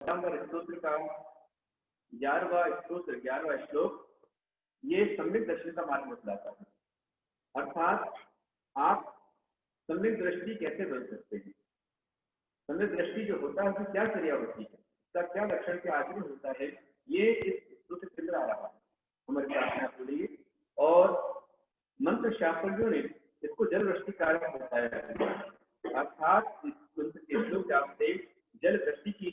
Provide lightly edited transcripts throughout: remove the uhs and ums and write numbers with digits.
पंचांबर स्तोत्र का 11वां श्लोक ये सम्यक दर्शन का मार्ग बतलाता है। अर्थात आप सम्यक दृष्टि कैसे बन सकते हैं, सम्यक दृष्टि जो होता है उसकी क्या क्रिया होती है, उसका क्या लक्षण के आचरण होता है, ये इस स्तोत्र के अंदर आ रहा है हमारे सामने आप बोलिए। और मंत्र शास्त्रियों ने इसको जल वृष्टि कारक बताया है। अर्थात इस मंत्र के श्लोक से जल की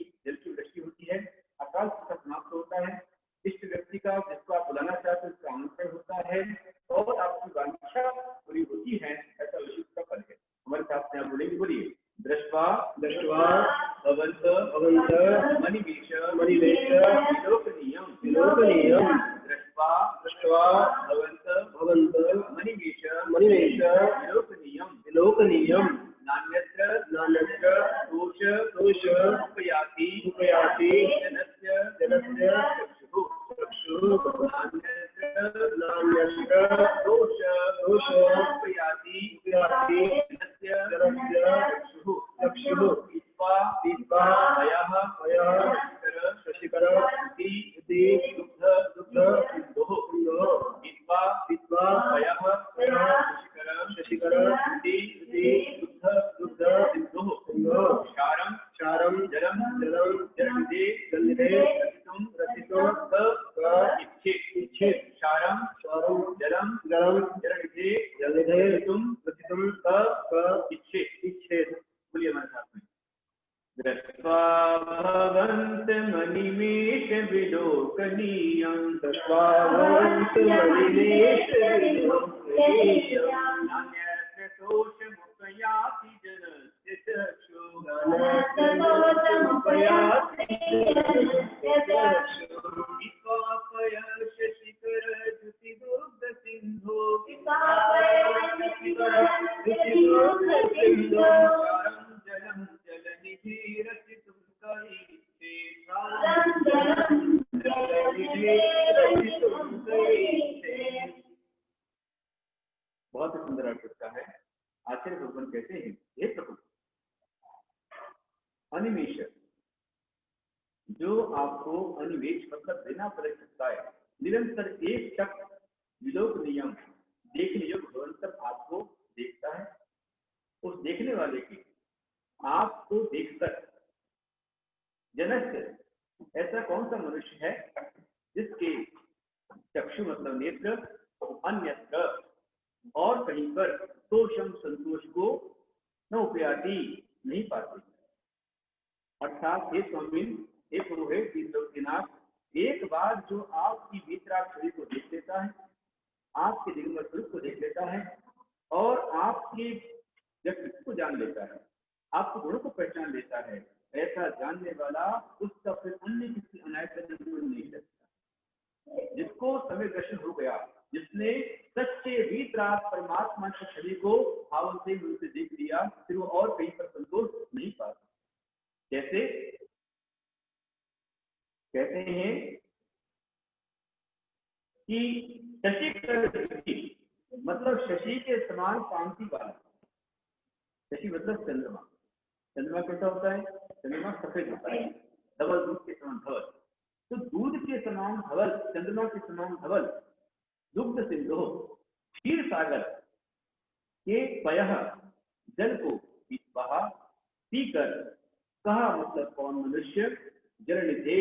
वृष्टि होती है, अकाल का समाप्त होता है, इष्ट व्यक्ति का जिसको आप बुलाना चाहते हैं उसका आमंत्रण होता है और आपकी वांछा पूरी होती है, ऐसा विशुद्ध का फल है। हमारे साथ में आप बोलेंगे, बोलिए दृष्ट्वा भवन्त मणिवेश विलोकनीयम् दृष्ट्वा भवन्त मणिवेश विलोकनीयम् नान्यत्र दोष उपयाति जनस्य चक्षुः नान्यत्र दोष उपयाति जनस्य चक्षुः दीप्वा शशिकर दुग्ध सिंधुः दीप्वा शशिकर दुग्ध सिंधुः क्षारं जलम जलनिधे रसितुं इच्छेत् क्षारं जलम जलनिधे रसितुं इच्छेत्। बोलिए हमारे साथ में दृष्ट्वा भवन्त मणिमेष विलोकनीयं नान्यत्र दोषमुपयाति जनस्य चक्षुः विपापय शशिकर द्युतिदुग्ध सिन्धो जलम जलनिधि रसितुं बहुत ही सुंदर अर्थ उसका है। आचार्य भगवान कहते हैं, हे प्रभु अनिमेष, जो आपको अनिमेष मतलब बिना परिचय निरंतर एक शब्द विलोक नियम देखने योग्य भवंतर आपको देखता है, उस देखने वाले की आपको देखकर जनस्य, ऐसा कौन सा मनुष्य है जिसके चक्षु मतलब नेत्र अन्यत्र और कहीं पर तोषम संतोष को न उपयाती नहीं पाते। अर्थात हे स्वामी, हे प्रभु, हे तीर्थनाथ, एक बार जो आपकी वीतराग को देख लेता है, आपके दिगंबर स्वरूप को देख लेता है और आपके व्यक्तित्व को जान लेता है, आपके गुणों को पहचान लेता है, ऐसा जानने वाला उसका फिर अन्य किसी अनायत नहीं सकता। जिसको समय दर्शन हो गया, जिसने सच्चे वीतराग परमात्मा के छवि को भाव से मन से देख लिया, फिर वो और कहीं पर संतोष नहीं पाता। कैसे कहते हैं कि शशि मतलब शशि के समान कांति वाला, शशि मतलब चंद्रमा। चंद्रमा कैसा होता है? चंद्रमा सफेद होता है, धवल दूध के समान धवल। तो दूध के समान धवल, चंद्रमा के समान धवल, दुग्ध सिंधु क्षीर सागर के पयः जल को पीकर, कहा मतलब कौन मनुष्य, जलनिधे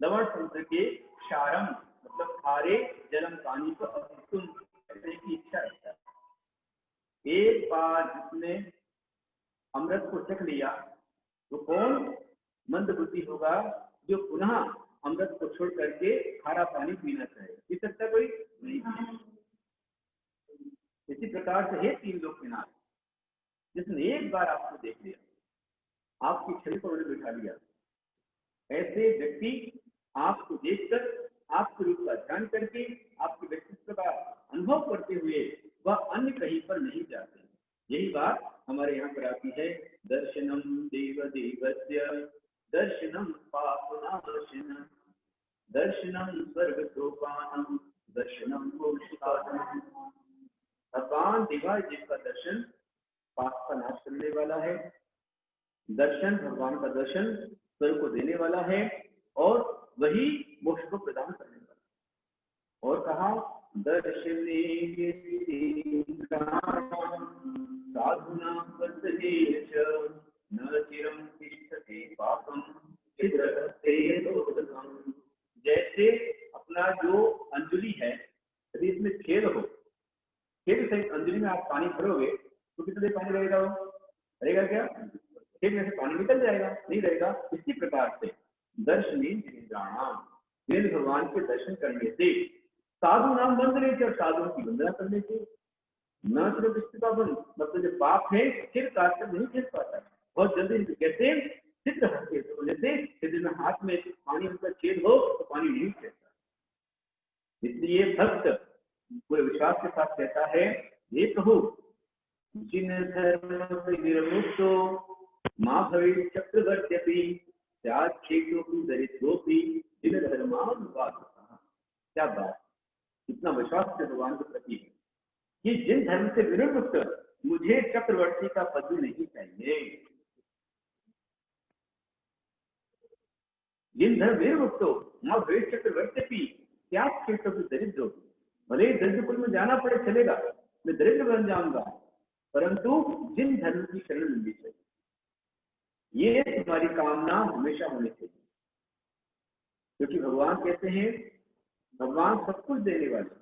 लवण समुद्र के क्षारम मतलब खारे जलम पानी को अभितुम करने की इच्छा रखता है। एक बार जिसने अमृत को चख लिया तो कौन मंद बुद्धि होगा जो पुनः अमृत को छोड़ करके खारा पानी पीना चाहे? पी सकता कोई नहीं। इसी प्रकार से हे तीन लोग के नाम, जिसने एक बार आपको देख लिया, आपकी छवि को उन्हें बिठा लिया, ऐसे व्यक्ति आपको देखकर, आपके रूप का ध्यान करके, आपके व्यक्तित्व का अनुभव करते हुए वह अन्य कहीं पर नहीं जाते। यही बात हमारे यहाँ पर आती है, दर्शनम देव देवस्य दर्शनम पापनाशनम दर्शनम स्वर्ग सोपानम दर्शनम मोक्षसाधनम। भगवान देवादिदेव का दर्शन पाप का नाश करने वाला है। दर्शन, भगवान का दर्शन स्वर्ग को को देने वाला है और वही मोक्ष को प्रदान करने वाला। और कहा दर्शने साधुना न चिरं तिष्ठति पापं छिद्रहस्ते दोदकम्। जैसे अपना जो अंजलि है, यदि इसमें छेद हो, छेद से अंजलि में आप पानी भरोगे तो कितने देर पानी रहेगा? वो रहेगा क्या? छेद में से पानी निकल जाएगा, नहीं रहेगा। इसी प्रकार से दर्शनी जिनेन्द्राणाम, जिनेन्द्र भगवान के दर्शन करने से, साधु नाम वंदने से, और साधुओं की वंदना करने से, न सिर्फ इष्टता बंद, मतलब जो पाप है फिर काट कर नहीं खेल पाता है। बहुत जल्दी कैसे सिद्ध हस्ते, तो जैसे सिद्ध में हाथ में पानी उनका छेद हो तो पानी नहीं खेलता। इसलिए भक्त पूरे विश्वास के साथ कहता है, हे प्रभु जिन धर्म से निर्मुक्तो मां भवे चक्रवर्त्यपि त्यागेतु दरिद्रोपि जिन धर्मानुवादः। क्या बात, इतना विश्वास से भगवान के प्रति है कि जिन धर्म से विनिर्मुक्त, मुझे चक्रवर्ती का पद भी नहीं चाहिए। जिन धर्म विनिर्मुक्तो मां भवे चक्रवर्त्यपि त्यागेतु दरिद्रो, भले ही दरिद्र कुल में जाना पड़े चलेगा, मैं दरिद्र बन जाऊंगा, परंतु जिन धर्म की शरण मिलनी चाहिए, ये तुम्हारी कामना हमेशा होनी चाहिए। क्योंकि भगवान कहते हैं, भगवान सब कुछ देने वाले,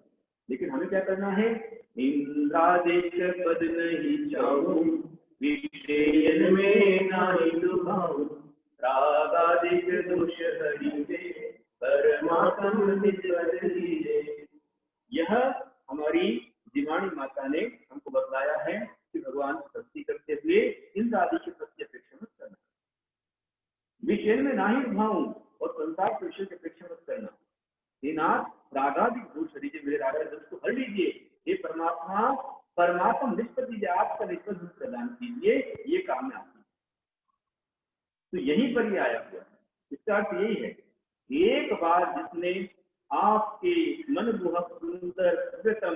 लेकिन हमें क्या करना है? इंद्रादिक पद नहीं चाहूं, विषयन में नाही दुभाऊं, रागादिक दोष हरिते परमात्म निज पद लीजे। यह हमारी जीवाणी माता ने हमको बतलाया है कि भगवान की भक्ति करते हुए इंद्र आदि की प्रति अपेक्षा मत करना, विषय में ना ही भाऊं, और संसार के विषय की अपेक्षा मत करना। हे नाथ, रागादि दोष हरिजे, मेरे राग दोष को हर लीजिए। हे परमात्मा, परमात्मा निष्पत्ति दीजिए, आपका निष्पत्ति प्रदान कीजिए, ये काम है आपकी। तो यहीं पर ही आया हुआ है। इसका अर्थ यही है, एक बार जिसने आपके मनमोहक सुंदर प्रियतम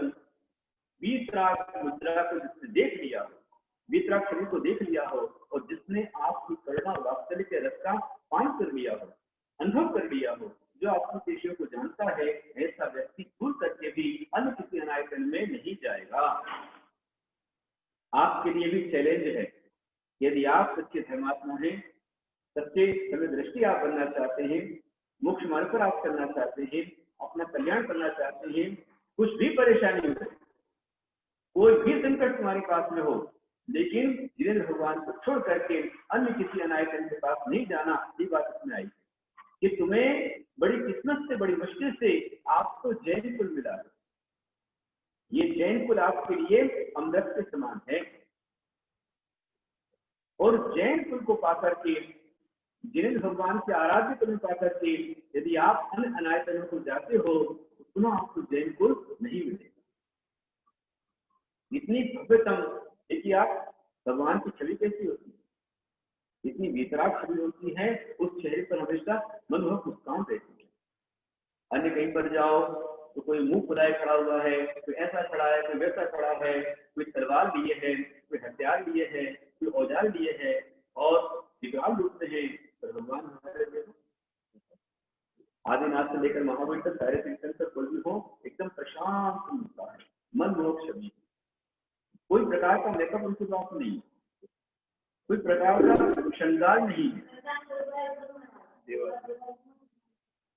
वीतराग मुद्रा को जिसने देख लिया हो, वीतराग छवि को देख लिया हो, और जिसने आपकी करुणा वात्सल्य के रस का पान कर लिया हो, अनुभव कर लिया हो, जो आपकी पेशियों को जानता है, ऐसा व्यक्ति भूल करके भी अन्य किसी अनायतन में नहीं जाएगा। आपके लिए भी चैलेंज है, यदि आप सच्चे धर्मात्मा हैं, सच्चे समदृष्टि आप बनना चाहते हैं, मोक्ष मार्ग पर आप करना चाहते हैं, अपना कल्याण करना चाहते हैं, कुछ भी परेशानी हो, कोई भी संकट तुम्हारे पास में हो, लेकिन जिनेन्द्र भगवान को छोड़ करके अन्य किसी अनायतन के पास नहीं जाना, ये बात इसमें आई कि तुम्हें बड़ी किस्मत से, बड़ी मुश्किल से आपको जैन कुल मिला है। ये जैन कुल आपके लिए अमृत के समान है, और जैन कुल को पाकर के, जिनेन्द्र भगवान के आराध्य कुल पा करके यदि आप अन्य अनायतनों को जाते हो तो पुनः आपको जैन कुल नहीं मिलेगा। इतनी भव्यतम, देखिए आप भगवान की छवि कैसी होती है, इतनी वितराग छवि होती है, उस चेहरे पर हमेशा मनमोहक मुस्कान रहती है। अन्य कहीं पर जाओ तो कोई मुंह फुलाए खड़ा हुआ है, कोई ऐसा खड़ा है, कोई वैसा खड़ा है, कोई तलवार लिए है, कोई हथियार लिए है, कोई औजार लिए है और विकराल रूप में है। पर भगवान हमारे आदिनाथ से लेकर महावीर तक सारे तीर्थंकर कोई भी हो, एकदम प्रशांत मिलता है, मनमोहक छवि, कोई प्रकार का मेकअप उनके पास नहीं, कोई प्रकार का श्रृंगार नहीं है।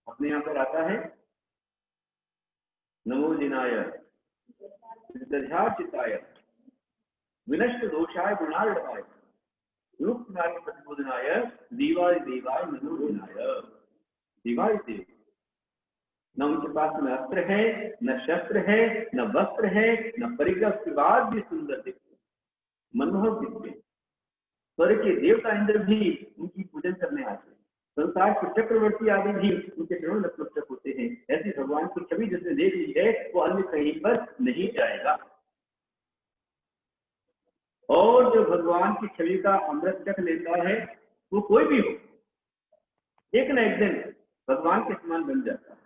अपने यहाँ पर आता है, नमो जिनाय चिताय विनष्ट दोषाय गुणार्णवाय रूप मार्ग प्रतिबोधनाय दीवाय देवाय नमो जिनाय। दीवाय देव, न उनके पास न अस्त्र है, न शस्त्र है, न वस्त्र है, न परिग्रह के बाद भी सुंदर दिखते, मनमोहक दिखते। स्वर्ग के देवता इंद्र भी उनकी पूजन करने आते, संसार के चक्रवर्ती आदि भी उनके चरणों में नतमस्तक होते हैं। ऐसी भगवान की छवि जिसने देख ली है वो अन्य कहीं पर नहीं जाएगा। और जो भगवान की छवि का अमृत चख लेता है वो कोई भी हो, एक न एक दिन भगवान के समान बन जाता है।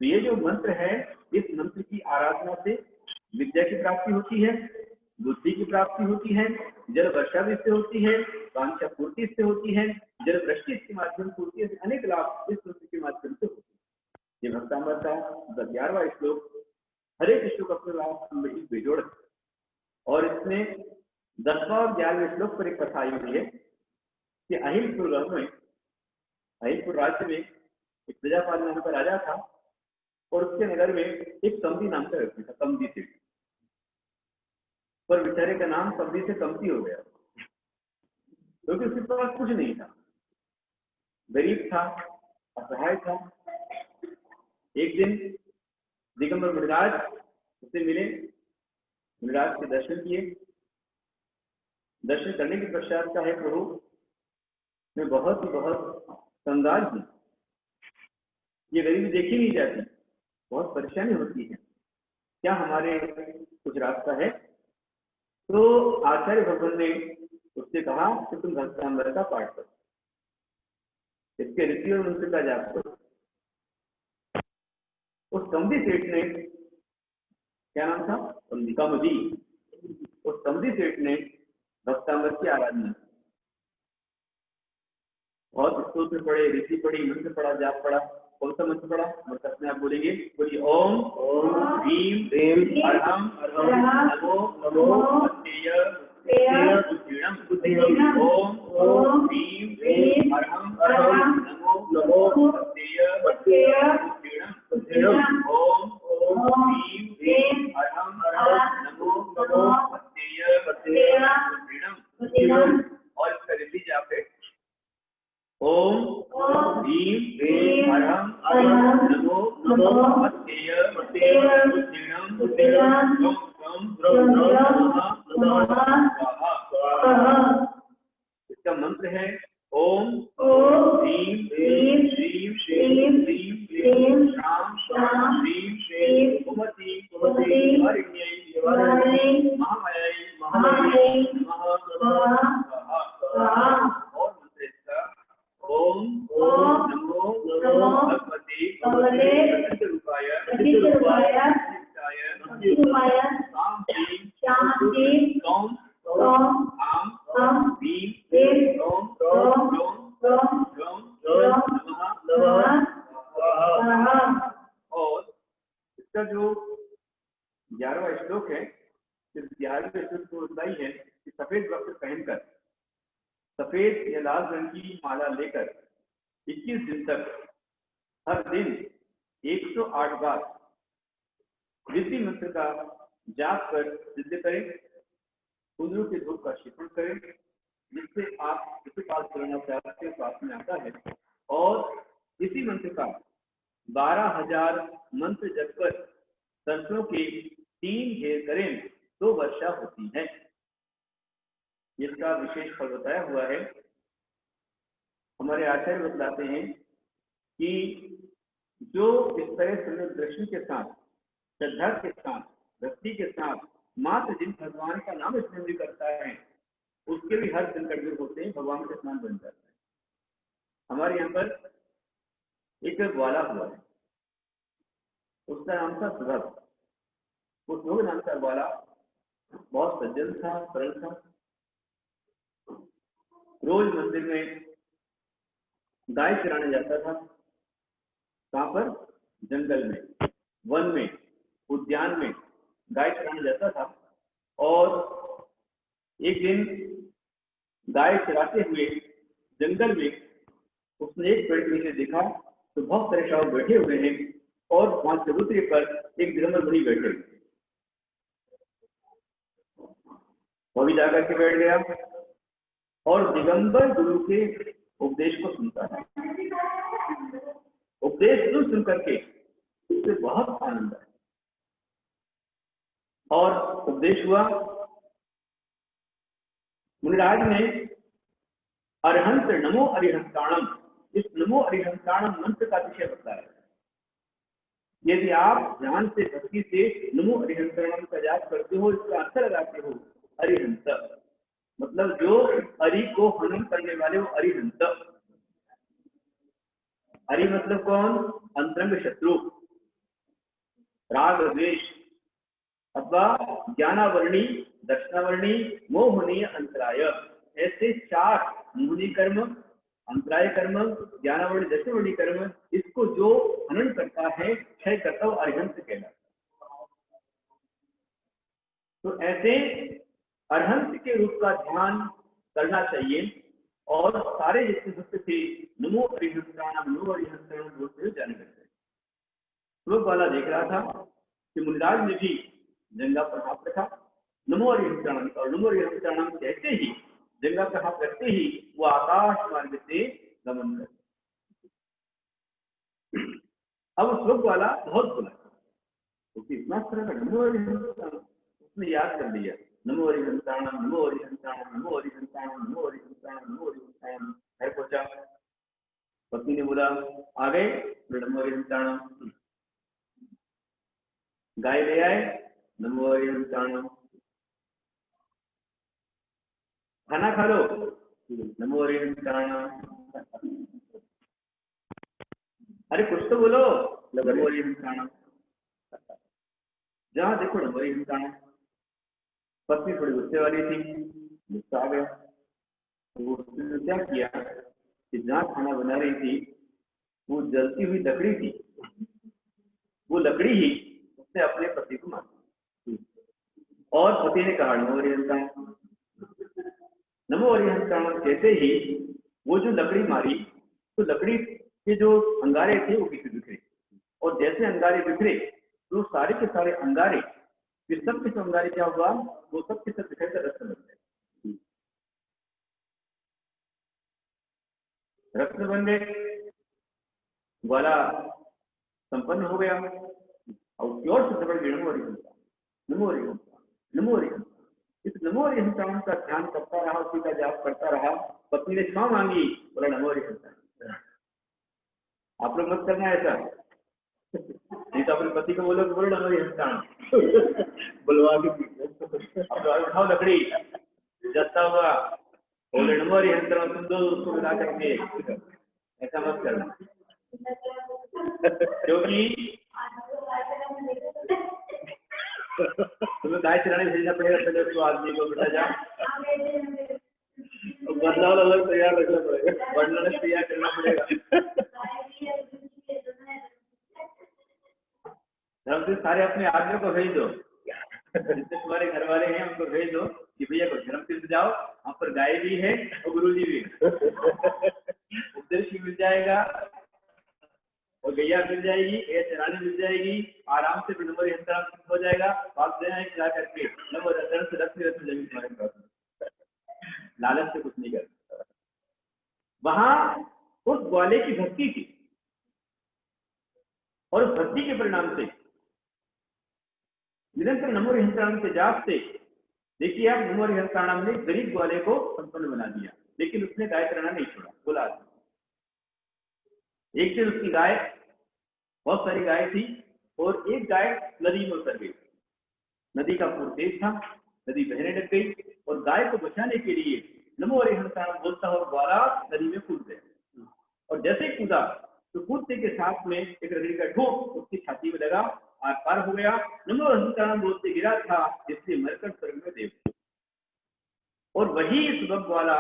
तो ये जो मंत्र है, इस मंत्र की आराधना से विद्या की प्राप्ति होती है, बुद्धि की प्राप्ति होती है, जल वर्षा भी इससे होती है, कांक्षा पूर्ति इससे होती है, जल वृष्टि इसके माध्यम से होती है, अनेक लाभ इस स्तुति के माध्यम से होते हैं। ये भक्तामृत का 11वां श्लोक, हर एक श्लोक अपने लाभ में बेजोड़ है। और इसमें 10वां और 11वें श्लोक पर एक कथा आई हुई है कि अहिलपुर राज्य में एक प्रजापाल नाम का राजा था और उसके नगर में एक कमदी नाम का व्यक्ति था, कमदी सेठ। पर बेचारे का नाम कमदी से कमती हो गया क्योंकि उसके पास कुछ नहीं था, गरीब था, असहाय था। एक दिन दिगंबर मुनिराज उससे मिले, मुनिराज के दर्शन किए। दर्शन करने के पश्चात का है, प्रभु मैं बहुत कंगाल हूँ, ये गरीबी देखी नहीं जाती, बहुत परेशानी होती है, क्या हमारे कुछ रास्ता है? तो आचार्य भगवान ने उससे कहा कि तुम भक्तामृत का पाठ करो, इसके ऋषि और मंत्र का जाप करो। उस कमदी सेठ ने, क्या नाम था? कमदी। उस कमदी सेठ ने भक्तामृत की आराधना, बहुत स्तोत्र पढ़े, ऋषि पढ़ी, मंत्र पढ़ा, जाप पढ़ा। कौन सा मंत्र पढ़ा? मंत्र अपने आप बोलेंगे, बोलिए ओम भीम अरहम नमो बुद्धेय बुद्धिणम। ओम भीम अरहम नमो बुद्धेय बुद्धिणम। ओम भीम अरहम नमो बुद्धेय बुद्धिणम। और इसका ऋषि जाप है ओम भीम अरहम नमो बुद्धेय बुद्धिणम इसका मंत्र है ओम भीम श्रीम श्रीम श्राम श्रीम उमति हरिण्यै महामायै और मंत्र इसका ओम नमो भगवते रूपाय शांति आम भीम और इसका जो 11वां श्लोक है, इस 11वें श्लोक को बताई है कि सफेद वस्त्र पहनकर, सफेद या लाल रंग की माला लेकर 21 दिन तक हर दिन 108 बार ऋषि मंत्र का जाप कर सिद्ध करें, कुंदरू के धूप का शिपण करें, जिससे आप इसी पास करना चाहते पास में आता है। और इसी मंत्र का 12,000 मंत्र जप कर सरसों के 3 घेर करें तो वर्षा होती है। इसका विशेष फल बताया हुआ है। हमारे आचार्य बतलाते हैं कि जो इस तरह से दृष्टि के साथ, श्रद्धा के साथ, भक्ति के साथ मात्र जिन भगवान का नाम स्मरण करता है, उसके भी हर संकट दूर होते हैं, भगवान का स्नान बन जाता है। हमारे यहाँ पर एक ग्वाला हुआ है, उसका नाम था सुभग। उस सुभग नाम का ग्वाला बहुत सज्जन था, सरल था, रोज मंदिर में गाय चराने जाता था। कहाँ पर? जंगल में, वन में, उद्यान में गाय चराने जाता था। और एक दिन गाय चराते हुए जंगल में उसने एक पेड़ के नीचे देखा तो बहुत सारे श्रावक बैठे हुए हैं और वहां चबूतरे पर एक दिगंबर मुनि बैठे। वो भी जाकर के बैठ गया और दिगंबर गुरु के उपदेश को सुनता है। उपदेश सुन करके उससे बहुत आनंद आया और उपदेश हुआ। मुनिराज ने अरहंत नमो अरिहंताणम, इस नमो अरिहंताणम मंत्र का विषय बताया। यदि आप ध्यान से, भक्ति से नमो अरिहंताणम का जाप करते हो, इसका अर्थ लगाते हो अरिहंत, मतलब जो अरि को हनन करने वाले वो अरिहंत। अरि मतलब कौन? अंतरंग शत्रु, राग द्वेष अथवा ज्ञानावरणी दक्षिणावर्णी, मोहनीय, अंतराय, ऐसे 4 मोहनी कर्म, अंतराय कर्म, ज्ञानावर्णी, दक्षिणावर्णी कर्म, इसको जो हनन करता है, क्षय करता हुआ अरिहंत कहलाता है। तो ऐसे अरहंत के रूप का ध्यान करना चाहिए और सारे जितने भक्त थे नमो अरिहंताणाम नमो अरिहंताणाम बोलते हुए जाने लगते। श्लोक वाला देख रहा था कि मुनिराज ने भी जंगा पर हाथ रखा, नमो अरिहंताणाम, और नमो अरिहंताणाम कहते ही जंगा पर हाथ रखते ही वो आकाश मार्ग से गमन कर। अब श्लोक वाला बहुत बोला क्योंकि इतना तरह का नमो अरिहंताणाम उसने याद कर लिया, नमो अरिहंताणाम नमो अरिहंताणाम नमो अरिहंताणाम नमो अरिहंताणाम नमो अरिहंताणाम। घर पहुंचा, पत्नी ने बोला आ गए, नमो अरिहंताणाम। गाय ले आए, नमो अरिहंताणाम। खाना खा लो, नमो अरिहंताणाम। अरे कुछ तो बोलो, नमो अरिहंताणाम। जहां देखो नमो अरिहंताणाम। पत्नी थोड़ी गुस्से वाली थी, गुस्सा आ गया, तो उसने क्या किया कि जहाँ खाना बना रही थी वो जलती हुई लकड़ी थी, वो लकड़ी ही उसने अपने पति को मारी और पति ने कहा नमो अरिहंताणाम। नमो अरिहंताणाम कहते ही वो जो लकड़ी मारी तो लकड़ी के जो अंगारे थे वो किसी बिखरे, और जैसे अंगारे बिखरे तो सारे के सारे अंगारे, फिर सब के सब अंगारे क्या हुआ, वो सब के सब बिखर कर रक्त बन गए, रक्त बन गए, ग्वाला संपन्न हो गया और प्योर शुद्ध बन गया। नमो अरिहंताणाम नमो अरिहंताणाम नमो अरिहंताणाम। इस नमो अरिहंताणाम का ध्यान करता रहा, उसी का जाप करता रहा। पत्नी ने क्षमा मांगी, बोला नमो अरिहंताणाम। आप लोग मत करना ऐसा, नहीं तो अपने पति को बोलो कि बोलो नमो अरिहंताणाम बुलवा के अब उठाओ लकड़ी जलता हुआ, बोले नमो अरिहंताणाम, तुम दो उसको मिला करके, ऐसा मत करना क्योंकि तुम्हें गाय चलाने भेजना पड़ेगा पहले उसको, आदमी को बेटा जा बदलाव अलग तैयार रखना पड़ेगा, वर्णन तैयार करना पड़ेगा। धर्म से सारे अपने आदमियों को भेज दो, जितने तुम्हारे घर वाले हैं उनको भेज दो कि भैया को धर्म तीर्थ जाओ, वहां पर गाय भी है और गुरु जी भी है, उपदेश भी मिल जाएगा और गैया मिल जाएगी, चरानी मिल जाएगी, आराम से नमो अरिहंताणाम हो जाएगा। बात देना है खिला करके नमो धर्म से रख जाएगी तुम्हारे पास, लालच से कुछ नहीं करता। वहां उस ग्वाले की भक्ति थी और उस भक्ति के परिणाम से निरंतर नमो अरिहंताणाम के जाप से देखिए आप, नमो अरिहंताणाम ने गरीब ग्वाले को संपन्न बना दिया, लेकिन उसने गाय चराना नहीं छोड़ा। बोला एक दिन उसकी गाय, बहुत सारी गाय थी और एक गाय नदी में उतर गई, नदी का पूर तेज था, नदी बहने लग गई और गाय को बचाने के लिए नमो अरिहंताणाम बोलता हुआ ग्वाला नदी में कूद गया और जैसे ही कूदा तो कूदने के साथ में एक लकड़ी का ठोक उसकी छाती में लगा, आर पार हो गया। नमो अरिहंताणाम बोलते गिरा था, इसलिए मरकर स्वर्ग में देव। और वही सुबह वाला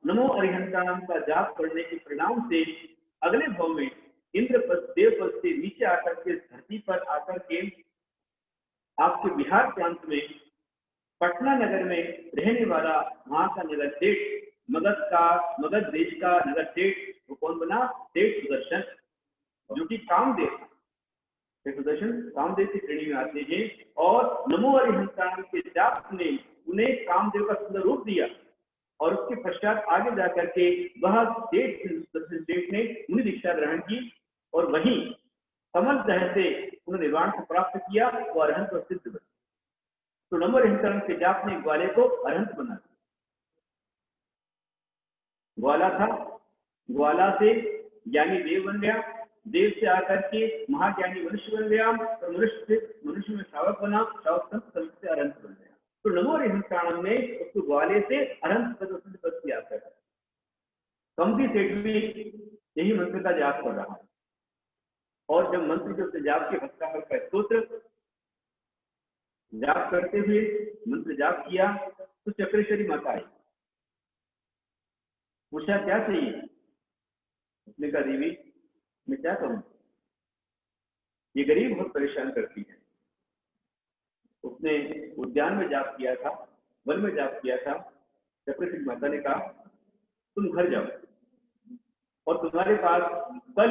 नमो अरिहंताणाम का जाप करने के परिणाम से अगले भाव में इंद्र पद देव पद से नीचे आकर के धरती पर आकर के आपके बिहार प्रांत में पटना नगर में रहने वाला वहां का नगर सेठ, मगध देश का नगर सेठ, वो कौन बना, सेठ सुदर्शन, जो कि कामदेव, सुदर्शन कामदेव की श्रेणी में आते हैं। और नमो अरिहंताणाम के जाप ने उन्हें कामदेव का सुंदर रूप दिया और उसके पश्चात आगे जाकर के वह सुदर्शन सेठ ने मुनि दीक्षा ग्रहण की और वहीं कमल दह से उन्होंने निर्वाण को प्राप्त किया, वो अरहंत और सिद्ध बने। तो नमो अरिहंताणाम के जाप ने ग्वाले को अरहंत बना दिया। ग्वाला था, ग्वाला से ज्ञानी देव बन गया, देव से आकर के महाज्ञानी मनुष्य बन गया और मनुष्य में श्रावक बना, श्रावक संत से अरहंत बन गया। तो नमो अरिहंताणाम ने उसको ग्वाले से अरहंत पद की यात्रा कर। कंपी सेठ भी यही मंत्र का जाप कर रहा है और जब मंत्र के जाप के हस्ताक्षर का स्तोत्र जाप करते हुए मंत्र जाप किया तो चक्रेश्वरी माता आई, पूछा क्या चाहिए? उसने कहा देवी मैं क्या करूं, ये गरीब बहुत परेशान करती है। उसने उद्यान में जाप किया था, वन में जाप किया था। चक्रेश्वरी माता ने कहा तुम घर जाओ और तुम्हारे पास कल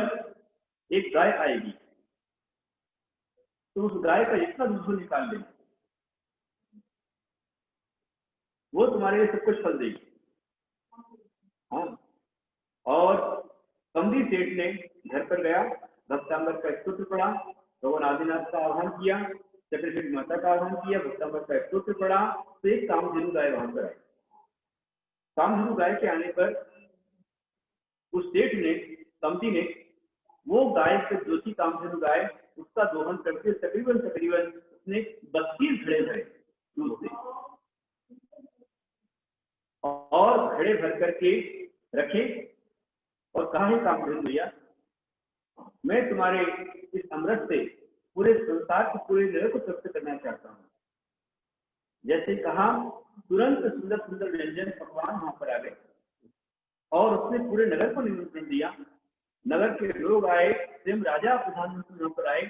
एक गाय आएगी, तो उस गाय का जितना दूध निकाल ले वो तुम्हारे लिए सब कुछ फल देगी। हाँ, और कमली सेठ ने घर पर गया, भक्तांबर का स्तोत्र पढ़ा, भगवान आदिनाथ का आह्वान किया, चक्रेश्वरी माता का आह्वान किया, भक्तांबर का स्तोत्र पढ़ा, तो एक कामधेनु गाय वहां पर आई। कामधेनु गाय के आने पर उस सेठ ने, कमती ने, वो गाय से जो थी कामधेनु गाय, उसका दोहन करके तकरीबन उसने 32 घड़े भरे दूध से, और घड़े भर करके रखे और कहा है कामधेनु भैया मैं तुम्हारे इस अमृत से पूरे संसार के पूरे नगर को तृप्त करना चाहता हूँ। जैसे कहा तुरंत सुंदर सुंदर व्यंजन पकवान वहां पर आ गए और उसने पूरे नगर को निमंत्रण दिया। नगर के लोग आए, स्वयं राजा प्रधानमंत्री वहां पर आए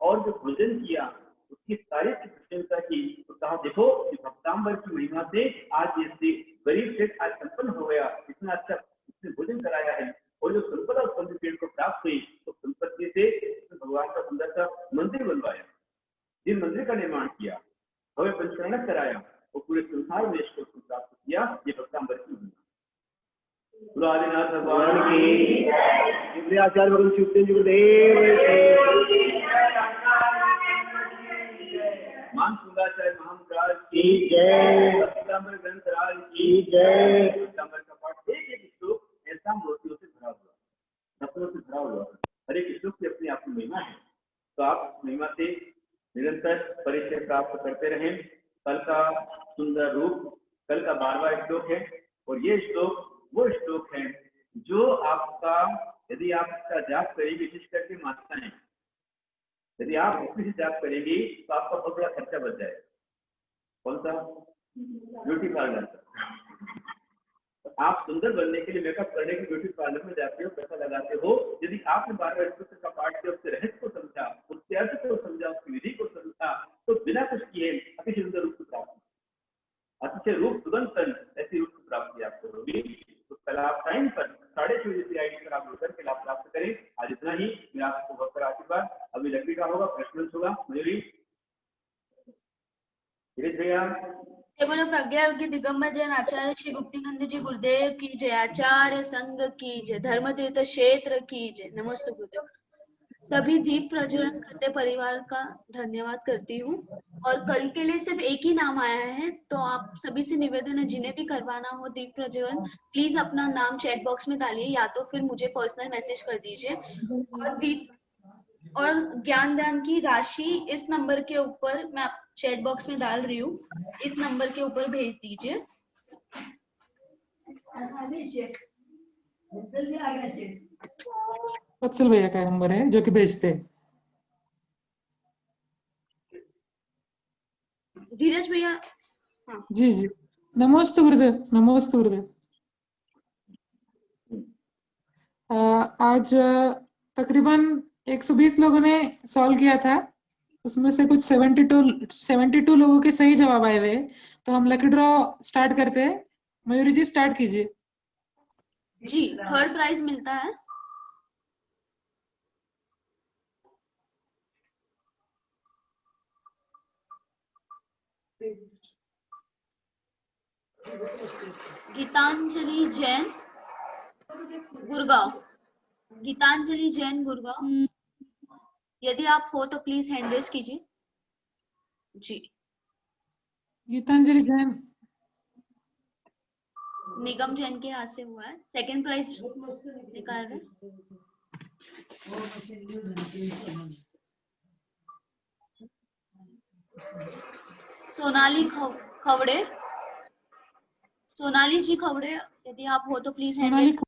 और जो भोजन किया उसकी सारी की प्रशंसा की। तो कहा देखो भक्तांबर की महिमा से आज ये गरीब सेठ आज संपन्न हो गया, इतना अच्छा उसने भोजन कराया है। और जो संपदा उत्पन्न पेड़ को प्राप्त हुई तो संपत्ति से भगवान का सुंदर सा मंदिर बनवाया, जिन मंदिर का निर्माण किया, हमें पंचकरण कराया और पूरे संसार में इसको प्राप्त किया। ये भक्तांबर की महिमा। आदिनाथ भगवान की, आचार्य वरुण शिवसेन जी गुरुदेव, मान सुंदराचार्य महामंत्राल की जय, भक्तांबर ग्रंथराज की जय। भक्तांबर का पाठ एक एक श्लोक ऐसा मोतियों से भरा हुआ, रत्नों से भरा हुआ, हर एक श्लोक की अपनी आपकी महिमा है। तो आप महिमा से निरंतर परिचय प्राप्त करते रहें। कल का सुंदर रूप, कल का 12वां श्लोक है और ये श्लोक वो श्लोक है जो आपका, यदि आप इसका जाप करेंगे, विशेष करके माताएं, यदि आप भक्ति से जाप करेंगी तो आपका बहुत बड़ा खर्चा बच जाएगा। कौन सा? Beauty parlour. तो आप सुंदर बनने के लिए मेकअप करने के ब्यूटी पार्लर में जाते हो, पैसा लगाते हो। यदि आपने 12वें स्तोत्र का पाठ किया, उसके रहस्य को समझा, उसके अर्थ को समझा, उसकी विधि को समझा, तो बिना कुछ किए अति सुंदर रूप की प्राप्ति, अतिशय रूप सुगंध ऐसी रूप की प्राप्ति आपको होगी। तो कल आप टाइम पर 6:30 आई पर आप होकर के लाभ प्राप्त करें। आज इतना ही, मैं आपको बहुत सारा आशीर्वाद। अभी लकड़ी का होगा, प्रश्न होगा। मयूरी भैया, बोलो प्रज्ञा योगी दिगंबर जैन आचार्य श्री गुप्तिनंद जी गुरुदेव की जय, आचार्य संघ की जय, धर्म तीर्थ क्षेत्र की जय। नमस्ते गुरुदेव। सभी दीप प्रज्वलन करते परिवार का धन्यवाद करती हूँ। और कल के लिए सिर्फ एक ही नाम आया है, तो आप सभी से निवेदन है, जिन्हें भी करवाना हो दीप प्रज्वलन, प्लीज अपना नाम चैट बॉक्स में डालिए या तो फिर मुझे पर्सनल मैसेज कर दीजिए। और दीप और ज्ञान दान की राशि इस नंबर के ऊपर मैं चैट बॉक्स में डाल रही हूँ, इस नंबर के ऊपर भेज दीजिए। वत्सल भैया का नंबर है जो कि भेजते। धीरज भैया। हाँ जी जी, नमस्ते गुरुदेव, नमस्ते गुरुदेव। आज तकरीबन 120 लोगों ने सॉल्व किया था, उसमें से कुछ 72 लोगों के सही जवाब आए हुए। तो हम लकी ड्रॉ स्टार्ट करते हैं। मयूरी जी स्टार्ट कीजिए। जी, थर्ड प्राइज मिलता है गीतांजलि जैन गुड़गांव। गीतांजलि जैन गुड़गांव, यदि आप हो तो प्लीज हैंड रेज कीजिए। जी, गीतांजलि जैन निगम जैन के यहाँ से हुआ है। सेकंड प्राइज निकाल रहे। सोनाली खवड़े, सोनाली जी खवड़े, यदि आप हो तो प्लीज हैंड रेज।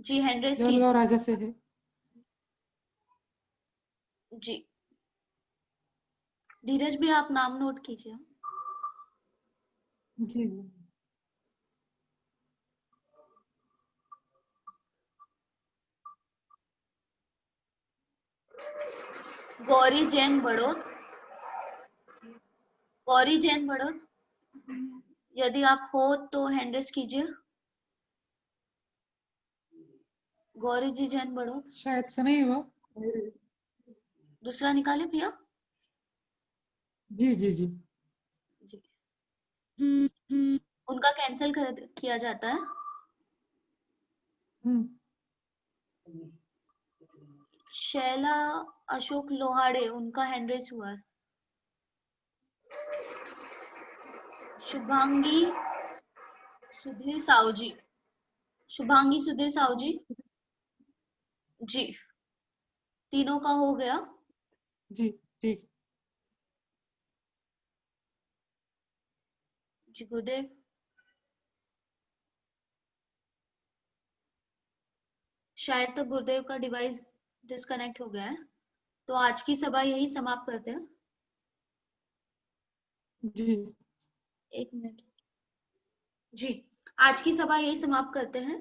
जी, हैंड रेज कीजिए। राजा से है जी, धीरज भी आप नाम नोट कीजिए। जी। गौरी जैन बड़ौत, गौरी जैन बड़ौत, यदि आप हो तो हैंड रेस कीजिए। गौरी जी जैन बड़ौत, शायद से नहीं हुआ। दूसरा निकाले भैया। जी जी जी। जी। उनका कैंसिल कर किया जाता है। हम्म। शैला अशोक लोहाड़े, उनका हैंड रेस हुआ है। शुभांगी सुधीर साहू जी, शुभांगी सुधीर साहू जी, जी तीनों का हो गया। जी ठीक। जी गुरुदेव। शायद तो गुरुदेव का डिवाइस डिस्कनेक्ट हो गया है, तो आज की सभा यही समाप्त करते हैं। जी। एक मिनट जी, आज की सभा यही समाप्त करते हैं।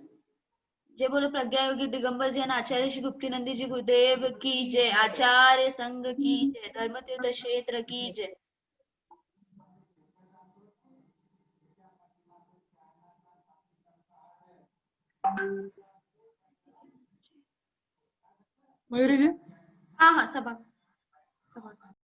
जय बोलो प्रज्ञा योगी दिगंबर जैन आचार्य श्री गुप्तीनंदी जी गुरुदेव की जय, आचार्य संघ की जय, धर्म तीर्थ क्षेत्र की जय। मयूरी जी। हाँ हाँ, सभा सभा